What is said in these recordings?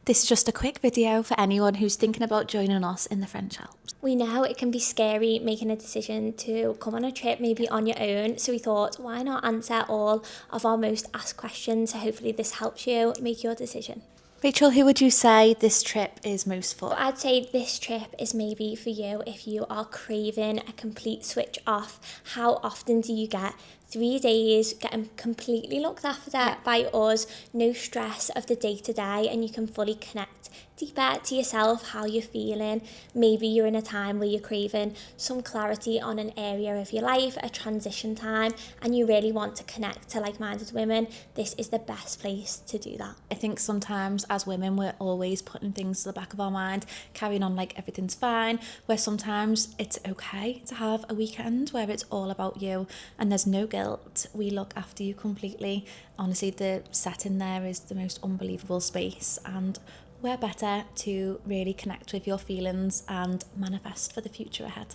This is just a quick video for anyone who's thinking about joining us in the French Alps. We know it can be scary making a decision to come on a trip maybe on your own, so we thought why not answer all of our most asked questions, so hopefully this helps you make your decision. Rachel, who would you say this trip is most for? I'd say this trip is maybe for you if you are craving a complete switch off. How often do you get 3 days getting completely looked after by us, no stress of the day-to-day, and you can fully connect deeper to yourself, how you're feeling. Maybe you're in a time where you're craving some clarity on an area of your life, a transition time, and you really want to connect to like-minded women. This is the best place to do that. I think sometimes as women we're always putting things to the back of our mind, carrying on like everything's fine, where sometimes it's okay to have a weekend where it's all about you and there's no guilt. We look after you completely. Honestly, the setting there is the most unbelievable space, and where better to really connect with your feelings and manifest for the future ahead.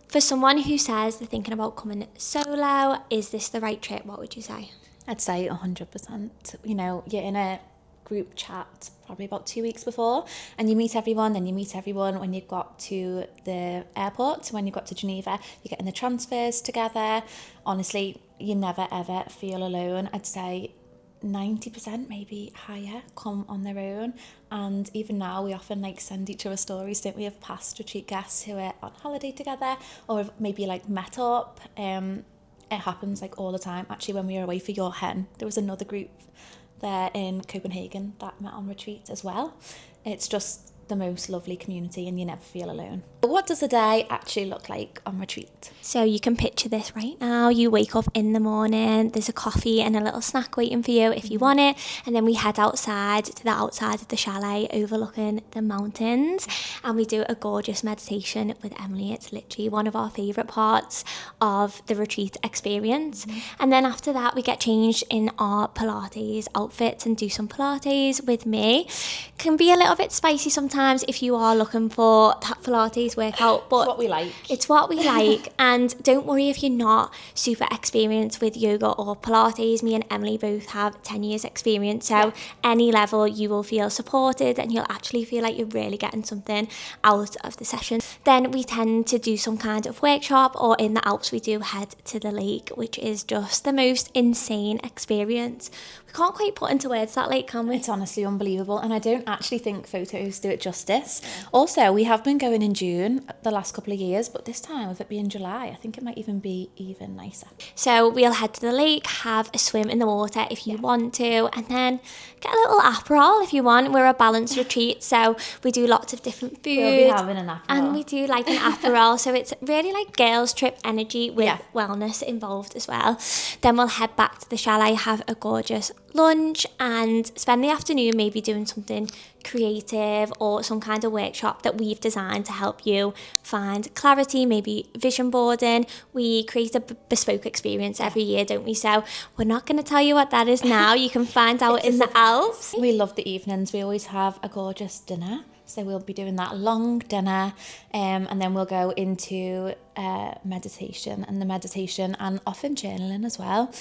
For someone who says they're thinking about coming solo, is this the right trip? What would you say? I'd say 100%. You know, you're in a group chat probably about 2 weeks before and you meet everyone, then you meet everyone when you got to the airport, when you got to Geneva, you're getting the transfers together. Honestly, you never ever feel alone. I'd say 90%, maybe higher, come on their own. And even now we often like send each other stories, don't we, of past retreat guests who are on holiday together or have maybe like met up. It happens like all the time. Actually, when we were away for your hen, there was another group there in Copenhagen that met on retreat as well. It's just the most lovely community and you never feel alone. But what does a day actually look like on retreat? So you can picture this right now. You wake up in the morning, there's a coffee and a little snack waiting for you if you want it, and then we head outside to the outside of the chalet overlooking the mountains, and we do a gorgeous meditation with Emily. It's literally one of our favourite parts of the retreat experience. And then after that we get changed in our Pilates outfits and do some Pilates with me. Can be a little bit spicy sometimes if you are looking for that Pilates workout, but It's what we like. It's what we like. And don't worry if you're not super experienced with yoga or Pilates. Me and Emily both have 10 years experience, so any level you will feel supported and you'll actually feel like you're really getting something out of the session. Then we tend to do some kind of workshop, or in the Alps we do head to the lake, which is just the most insane experience. We can't quite put into words that lake, can we? It's honestly unbelievable, and I don't actually think photos do it justice. Also, we have been going in June the last couple of years, but this time with it being July, I think it might even be even nicer. So we'll head to the lake, have a swim in the water if you want to, and then get a little Aperol if you want. We're a balanced retreat, so we do lots of different food. We'll be having an Aperol. And we do like an Aperol, so it's really like girls trip energy with wellness involved as well. Then we'll head back to the chalet, have a gorgeous lunch, and spend the afternoon maybe doing something creative or some kind of workshop that we've designed to help you find clarity, maybe vision boarding. We create a bespoke experience every year, don't we? So we're not going to tell you what that is now. You can find out in the Alps. We love the evenings. We always have a gorgeous dinner. So we'll be doing that long dinner, and then we'll go into meditation, and often journaling as well.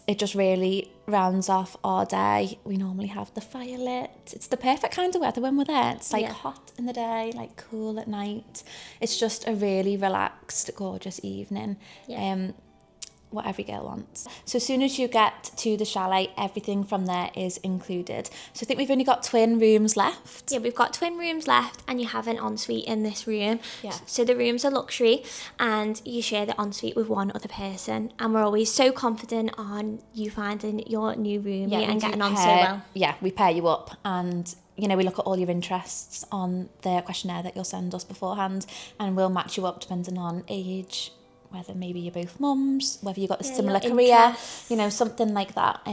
It just really rounds off our day. We normally have the fire lit. It's the perfect kind of weather when we're there. It's like hot in the day, like cool at night. It's just a really relaxed, gorgeous evening. What every girl wants. So as soon as you get to the chalet, everything from there is included. So I think we've only got twin rooms left. Yeah, we've got twin rooms left, and you have an ensuite in this room. So the rooms are luxury, and you share the ensuite with one other person. And we're always so confident on you finding your new roomie and getting on so well. Yeah, we pair you up, and you know, we look at all your interests on the questionnaire that you'll send us beforehand, and we'll match you up depending on age, whether maybe you're both mums, whether you've got a similar career, you know, something like that.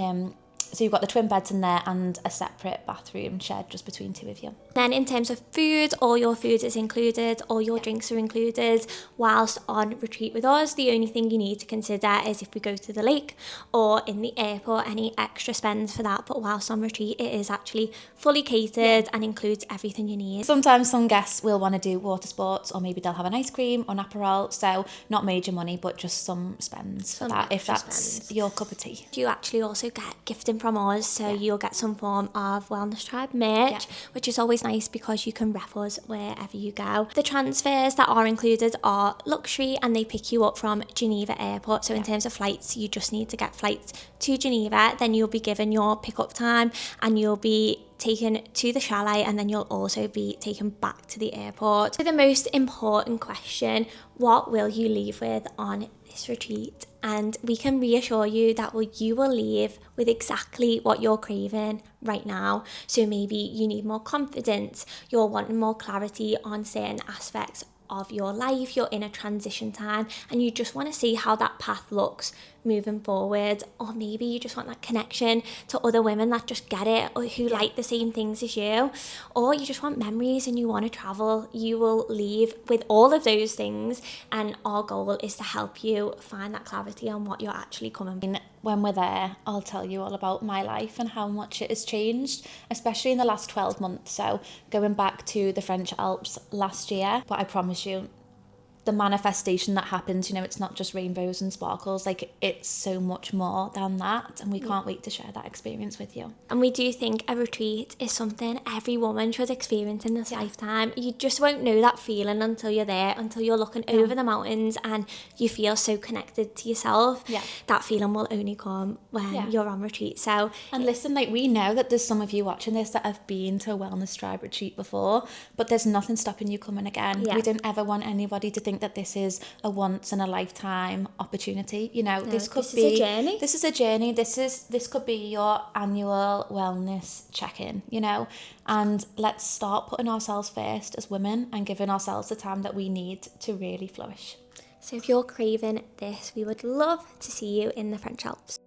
So you've got the twin beds in there and a separate bathroom shared just between two of you. Then in terms of food, all your food is included, all your drinks are included. Whilst on retreat with us, the only thing you need to consider is if we go to the lake or in the airport, any extra spends for that. But whilst on retreat, it is actually fully catered and includes everything you need. Sometimes some guests will want to do water sports, or maybe they'll have an ice cream or an Aperol. So not major money, but just some spends for that, if that's your cup of tea. You actually also get gift and from us, so you'll get some form of Wellness Tribe merch, which is always nice because you can rep us wherever you go. The transfers that are included are luxury, and they pick you up from Geneva Airport. So in terms of flights, you just need to get flights to Geneva, then you'll be given your pickup time, and you'll be taken to the chalet, and then you'll also be taken back to the airport. So the most important question, what will you leave with on this retreat? And we can reassure you that you will leave with exactly what you're craving right now. So maybe you need more confidence, you're wanting more clarity on certain aspects of your life, you're in a transition time, and you just want to see how that path looks moving forward. Or maybe you just want that connection to other women that just get it, or who like the same things as you, or you just want memories and you want to travel. You will leave with all of those things, and our goal is to help you find that clarity on what you're actually coming from. When we're there, I'll tell you all about my life and how much it has changed, especially in the last 12 months. So going back to the French Alps last year, but I promise you, the manifestation that happens, it's not just rainbows and sparkles, like it's so much more than that, and we can't wait to share that experience with you. And we do think a retreat is something every woman should experience in this lifetime. You just won't know that feeling until you're there, until you're looking over the mountains and you feel so connected to yourself. That feeling will only come when you're on retreat. So, and listen, like, we know that there's some of you watching this that have been to a Wellness Tribe retreat before, but there's nothing stopping you coming again. We don't ever want anybody to think that this is a once in a lifetime opportunity. This is a journey. This could be your annual wellness check-in, and let's start putting ourselves first as women and giving ourselves the time that we need to really flourish. So if you're craving this, we would love to see you in the French Alps.